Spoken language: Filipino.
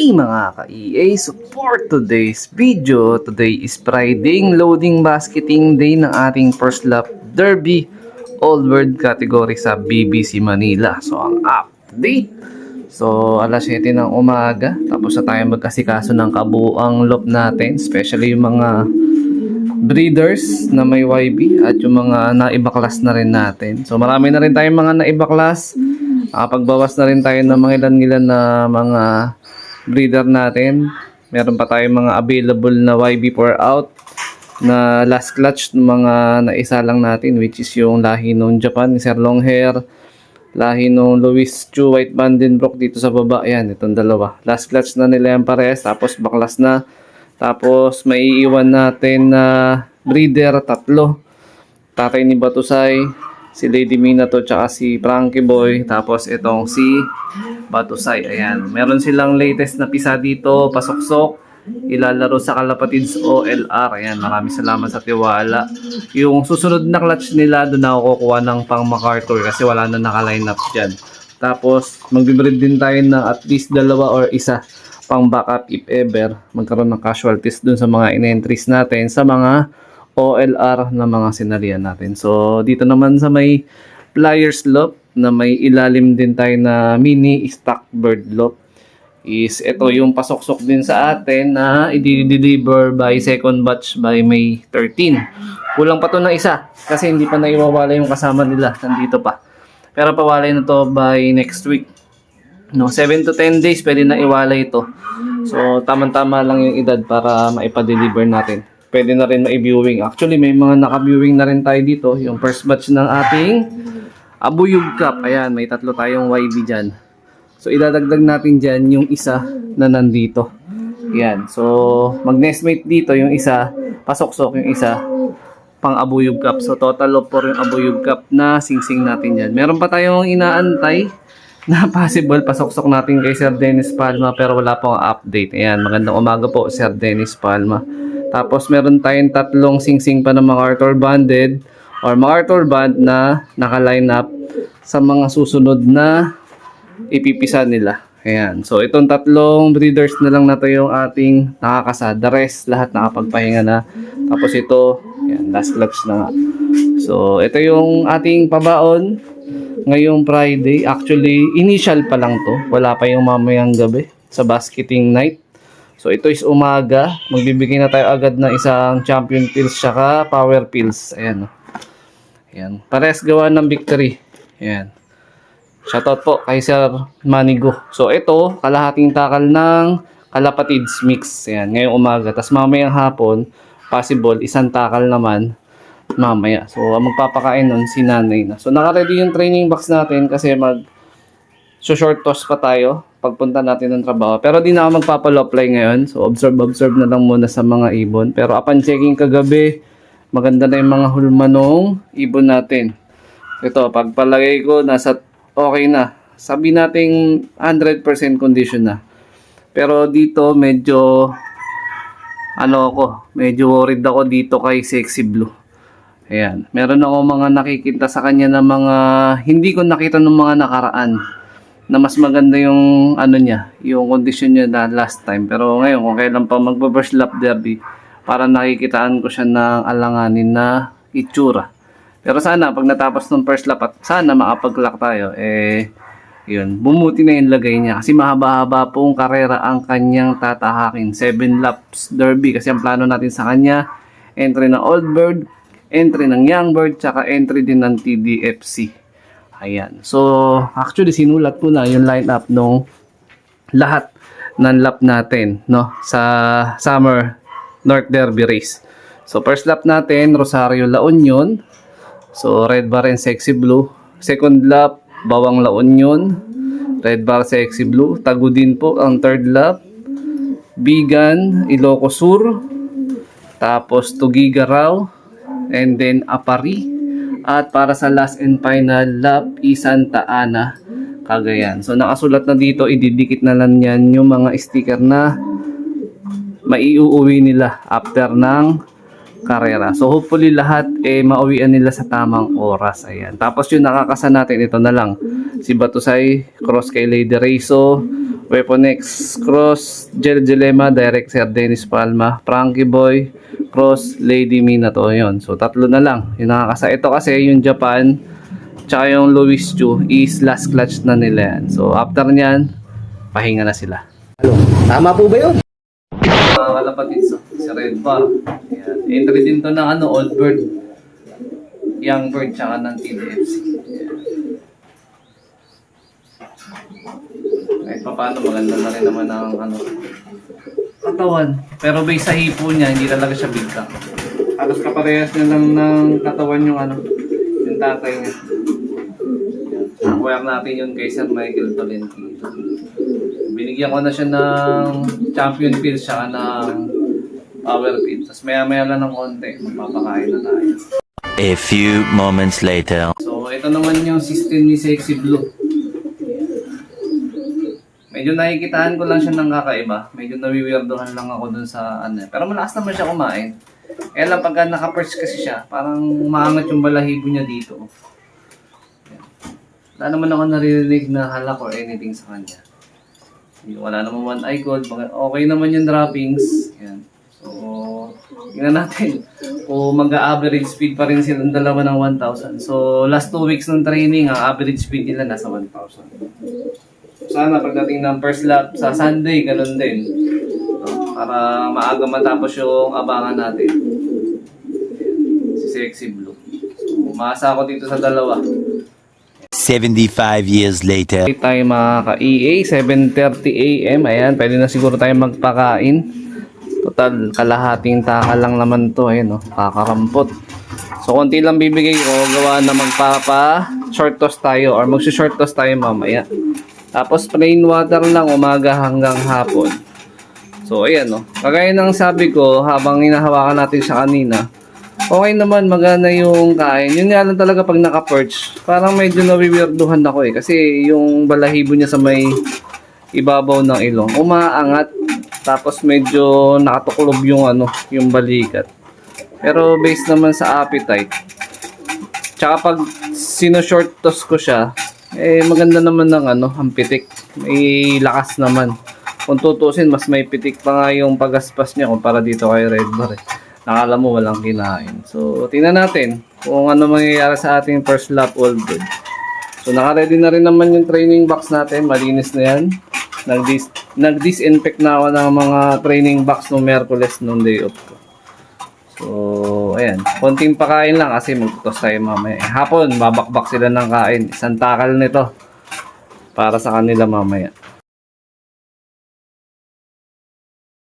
Hey mga ka-EA, support today's video. Today is Friday, loading basketing day ng ating first lap derby All World category sa BBC Manila. So ang update, so alas 7 ng umaga, tapos na tayo magkasikaso ng kabuuang lop natin, especially yung mga breeders na may YB at yung mga naibaklas na rin natin. So marami na rin tayong mga naibaklas. Pagbawas na rin tayo ng mga ilan-ilan na mga breeder natin. Meron pa tayong mga available na YB for out na last clutch ng mga naisa lang natin, which is yung lahi ng Japan ni Sir Longhair, lahi ng Louis Chu White Vandenbroek dito sa baba. Ayan, itong dalawa. Last clutch na nila yung pares, tapos baklas na. Tapos may iiwan natin na breeder, tatlo. Tatay ni Batusay, si Lady Minato, tsaka si Frankie Boy. Tapos itong si Batusay. Ayan. Meron silang latest na pisa dito, pasuksok. Ilalaro sa Kalapatids OLR. Ayan. Maraming salamat sa tiwala. Yung susunod na clutch nila, doon ako kukuha ng pang MacArthur kasi wala na naka-line up dyan. Tapos magbe-breed din tayo ng at least dalawa or isa pang backup if ever magkaroon ng casualties dun sa mga in-entries natin sa mga OLR na mga sinalian natin. So dito naman sa may Flyers Loop na may ilalim din tayo na mini stock bird loop is ito yung pasoksok din sa atin na i-deliver by second batch by May 13. Kulang pa to ng isa kasi hindi pa naiwawala yung kasama nila, nandito pa. Pero pawalay na to by next week. No, 7 to 10 days pwede na iwalay ito. So tamang-tama lang yung edad para maipa-deliver natin. Pwede na rin ma-viewing. Actually may mga naka-viewing na rin tayo dito. Yung first batch ng ating Abuyog Cup. Ayan, may tatlo tayong YB dyan. So idadagdag natin dyan yung isa na nandito. Ayan, so mag-nestmate dito yung isa, pasoksok yung isa pang Abuyog Cup. So total of 4 yung Abuyog Cup na singsing natin dyan. Meron pa tayong inaantay na possible pasoksok natin kay Sir Dennis Palma pero wala pong update. Ayan, magandang umaga po Sir Dennis Palma. Tapos meron tayong tatlong singsing pa ng MacArthur banded or MacArthur band na naka-line up sa mga susunod na ipipisa nila. Ayan, so itong tatlong breeders na lang na to yung ating nakakasa. The rest, lahat nakapagpahinga na. Tapos ito, ayan, last clutch na nga. So ito yung ating pabaon ngayong Friday. Actually, initial pa lang to. Wala pa yung mamayang gabi sa basketing night. So, ito is umaga. Magbibigay na tayo agad ng isang champion pills saka power pills. Ayan. Ayan. Pares gawa ng victory. Ayan. Shoutout po kay Sir Manigo. So, ito, kalahating takal ng Kalapatids mix. Ayan. Ngayong umaga. Tapos mamayang hapon, possible, isang takal naman mamaya. So, magpapakain nun si nanay na. So, naka-ready yung training box natin kasi short toss pa tayo pagpunta natin ng trabaho. Pero di na ako magpapaloply ngayon. So, observe na lang muna sa mga ibon. Pero upon checking kagabi, maganda na yung mga hulmanong ibon natin. Ito, pagpalagay ko, nasa okay na. Sabi nating 100% condition na. Pero dito, medyo medyo worried ako dito kay Sexy Blue. Ayan. Meron ako mga nakikita sa kanya na mga hindi ko nakita ng mga nakaraan na mas maganda yung niya, yung condition niya na last time. Pero ngayon, kung kailan pa magba-first lap derby, para nakikitaan ko siya ng alanganin na itsura. Pero sana, pag natapos ng first lap at sana makapag-lock tayo, yun, bumuti na yung lagay niya. Kasi mahaba-haba pong karera ang kanyang tatahakin. 7 laps derby. Kasi ang plano natin sa kanya, entry ng Old Bird, entry ng Young Bird, tsaka entry din ng TDFC. Ayan. So, actually, sinulat ko na yung lineup nung lahat ng lap natin, no? Sa Summer North Derby Race. So, first lap natin, Rosario La Union. So, Red Bar and Sexy Blue. Second lap, Bawang La Union. Red Bar, Sexy Blue. Tagudin po ang third lap. Bigan, Ilocos Sur. Tapos, Tugigaraw. And then Apari. At para sa last and final lap, Santa Ana, Cagayan. So nakasulat na dito, ididikit na lang yan yung mga sticker na maiuuwi nila after ng karera. So hopefully lahat mauwian nila sa tamang oras. Ayan. Tapos yung nakakasa natin, ito na lang. Si Batusay, cross kay Lady Raiso, Weapon X, Cross, Jel Dilema, Direct Sir Dennis Palma, Frankie Boy, Cross, Lady Mina to yun. So tatlo na lang. Yung nakakasa. Ito kasi yung Japan, tsaka yung Louis Chu is last clutch na nila yan. So after nyan, pahinga na sila. Tama po ba yun? Mga kalapatid sa Red Bar. Ayan. Entry din to ng Old Bird, Young Bird, tsaka ng TDFC. Kahit pa paano, maganda na rin naman ang katawan. Pero base sa hipo niya, hindi talaga siya big tank. Halos kaparehas na lang ng katawan yung yung tatay niya. Acquire natin yun kay Sir Michael Tolentino. Binigyan ko na siya ng champion pills siya ng power pills. Tapos maya lang ng konti, magpapakain na tayo. A few moments later. So ito naman yung system ni Sexy Blue. Medyo nakikitaan ko lang siya ng kakaiba. Medyo nawiwirdohan lang ako dun sa Pero malakas naman siya kumain. Kaya lang pagka naka-perch kasi siya, parang maangat yung balahibo niya dito. Wala naman ako naririnig na halak or anything sa kanya. Wala naman one eye gold. Okay naman yung droppings. Yan. So, tingnan natin kung mag-average speed pa rin silang dalawa ng 1,000. So, last 2 weeks ng training, ang average speed nila nasa 1,000. Sana pagdating ng first lap sa Sunday, ganun din. Para maaga matapos yung abangan natin. Si Sexy Blue. So, umaasa ako dito sa dalawa. 75 years later. Okay tayo mga ka-EA, 7:30 AM. Ayan, pwede na siguro tayo magpakain. Total, kalahating taka lang naman to. Ayan, kakarampot. So, konti lang bibigay ko. Gawa na magpapa-short toss tayo or magsi-short toss tayo mamaya. Tapos, plain water lang umaga hanggang hapon. So, ayan, kagaya ng sabi ko, habang hinahawakan natin siya kanina, okay naman, magana yung kain. Yun nga lang talaga pag naka-perch, parang medyo nawiwirduhan ako kasi yung balahibo niya sa may ibabaw ng ilong, umaangat. Tapos medyo nakatukulob yung yung balikat. Pero based naman sa appetite, tsaka pag sino-short toss ko siya, maganda naman ng ang pitik. May lakas naman. Kung tutusin, mas may pitik pa nga yung pagaspas niya kumpara dito kay Red Bar. Nakala mo walang kinain. So, tingnan natin kung ano mangyayari sa ating first lap all good. So, naka-ready na rin naman yung training box natin. Malinis na yan. Nag-disinfect na ako ng mga training box noong Merkules noong day off ko. So, ayan. Konting pakain lang kasi magtutos tayo mamaya. Hapon, babakbak sila ng kain. Isang takal nito para sa kanila mamaya.